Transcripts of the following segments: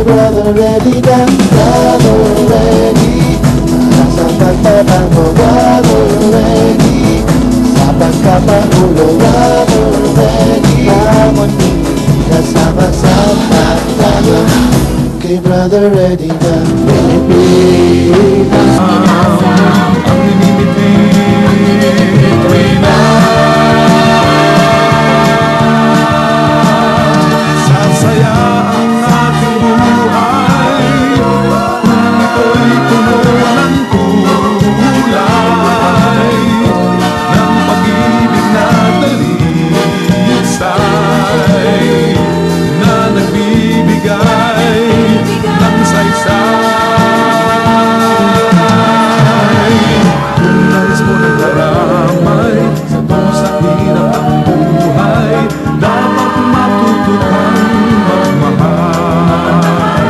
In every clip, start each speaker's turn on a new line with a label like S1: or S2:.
S1: brother Eddie dan brother Eddie, para sa pagbabago brother Eddie, sa pagkapangulo brother Eddie, harmony kasama-sama tayo kay brother Eddie dan Pilipinas.
S2: Ang minimitig tuwing na sasaya ang ating buhay, kung ito'y puno ng kulay ng pag-ibig na dalisay na nagbibigay ng saysay. Kung nais mo ng karamay sa sa hirap ang buhay, dapat matuto kang magmahal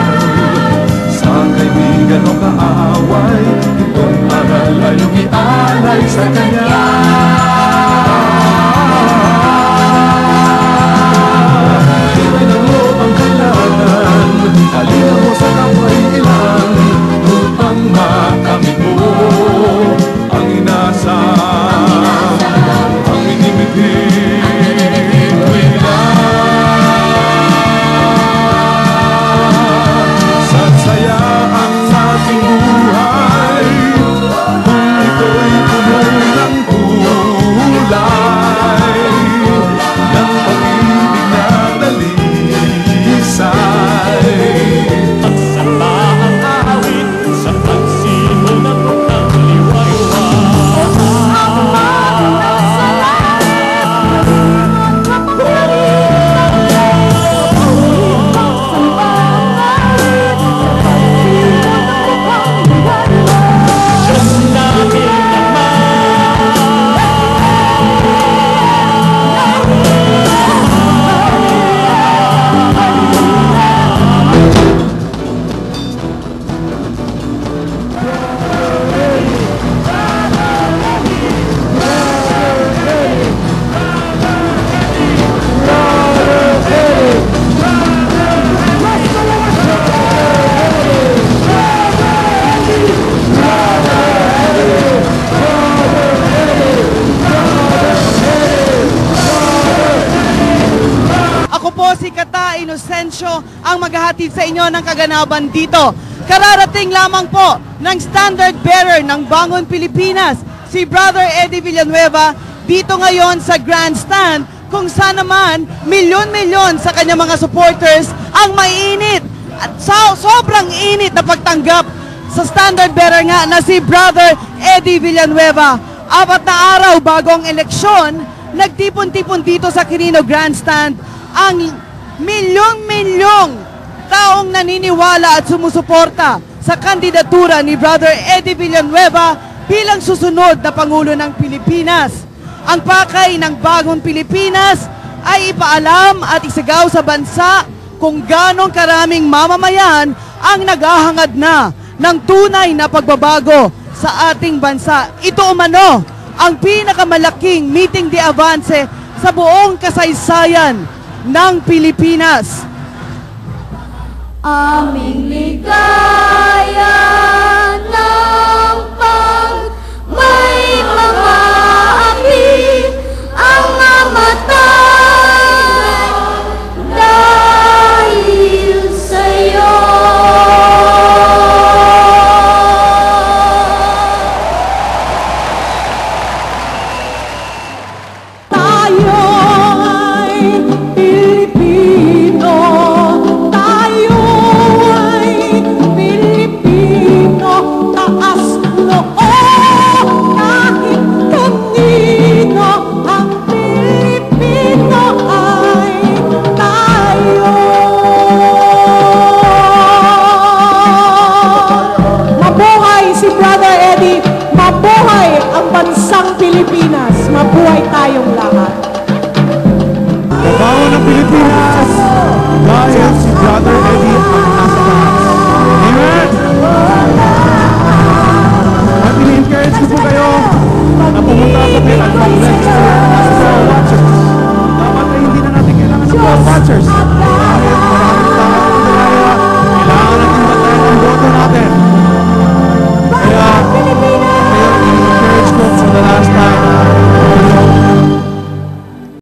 S2: sa kaibigan o kaaway. Itong aral ay iyong ialay sa kanya. Iba'y ng loob ang kailangan, halina mo sa kapwa'y ilan upang makamit mo ang inasal, ang inimitig tuwing na sasaya ang ating buhay, kung ito'y puno ng kulay ng pag-ibig na dalisay.
S3: Pagsamba ang awit sa pagsimulan ng
S4: Si Kata Inocencio ang maghahatid sa inyo ng kaganapan dito. Kararating lamang po ng standard bearer ng Bangon Pilipinas, si Brother Eddie Villanueva, dito ngayon sa grandstand, kung saan naman milyon-milyon sa kanyang mga supporters ang mainit at sobrang init na pagtanggap sa standard bearer nga na si Brother Eddie Villanueva. 4 na araw bago ang eleksyon, nagtipon-tipon dito sa Quirino Grandstand ang milyong-milyong taong naniniwala at sumusuporta sa kandidatura ni Brother Eddie Villanueva bilang susunod na Pangulo ng Pilipinas. Ang pakay ng Bagong Pilipinas ay ipaalam at isagaw sa bansa kung ganong karaming mamamayan ang naghahangad na ng tunay na pagbabago sa ating bansa. Ito umano ang pinakamalaking meeting de avance sa buong kasaysayan ng Pilipinas.
S5: Aming ligaya ng may mga api ang mamatay dahil sa'yo.
S6: Mabuhay ang bansang Pilipinas. Mabuhay tayong lahat.
S2: Kabangon ng Pilipinas!